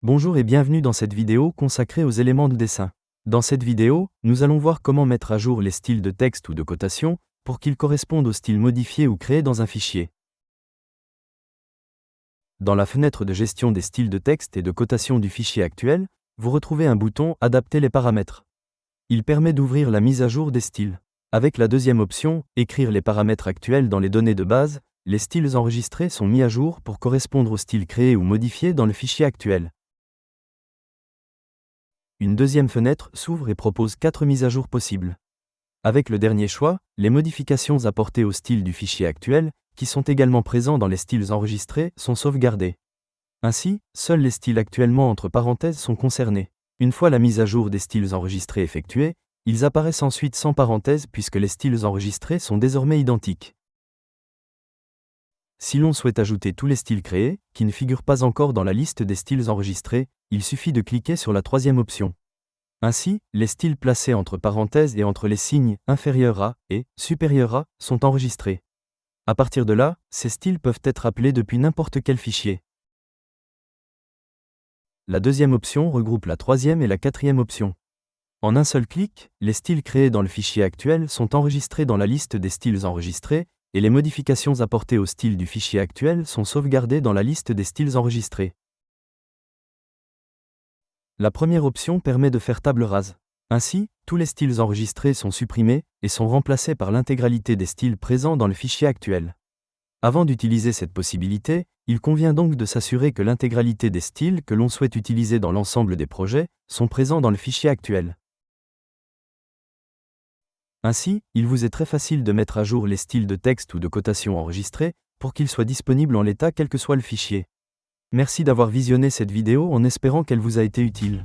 Bonjour et bienvenue dans cette vidéo consacrée aux éléments de dessin. Dans cette vidéo, nous allons voir comment mettre à jour les styles de texte ou de cotation pour qu'ils correspondent aux styles modifiés ou créés dans un fichier. Dans la fenêtre de gestion des styles de texte et de cotation du fichier actuel, vous retrouvez un bouton « Adapter les paramètres ». Il permet d'ouvrir la mise à jour des styles. Avec la deuxième option « Écrire les paramètres actuels dans les données de base », les styles enregistrés sont mis à jour pour correspondre aux styles créés ou modifiés dans le fichier actuel. Une deuxième fenêtre s'ouvre et propose 4 mises à jour possibles. Avec le dernier choix, les modifications apportées au style du fichier actuel, qui sont également présents dans les styles enregistrés, sont sauvegardées. Ainsi, seuls les styles actuellement entre parenthèses sont concernés. Une fois la mise à jour des styles enregistrés effectuée, ils apparaissent ensuite sans parenthèses puisque les styles enregistrés sont désormais identiques. Si l'on souhaite ajouter tous les styles créés, qui ne figurent pas encore dans la liste des styles enregistrés, il suffit de cliquer sur la troisième option. Ainsi, les styles placés entre parenthèses et entre les signes « inférieur à » et « supérieur à » sont enregistrés. À partir de là, ces styles peuvent être appelés depuis n'importe quel fichier. La deuxième option regroupe la troisième et la quatrième option. En un seul clic, les styles créés dans le fichier actuel sont enregistrés dans la liste des styles enregistrés, et les modifications apportées au style du fichier actuel sont sauvegardées dans la liste des styles enregistrés. La première option permet de faire table rase. Ainsi, tous les styles enregistrés sont supprimés et sont remplacés par l'intégralité des styles présents dans le fichier actuel. Avant d'utiliser cette possibilité, il convient donc de s'assurer que l'intégralité des styles que l'on souhaite utiliser dans l'ensemble des projets sont présents dans le fichier actuel. Ainsi, il vous est très facile de mettre à jour les styles de texte ou de cotation enregistrés pour qu'ils soient disponibles en l'état quel que soit le fichier. Merci d'avoir visionné cette vidéo en espérant qu'elle vous a été utile.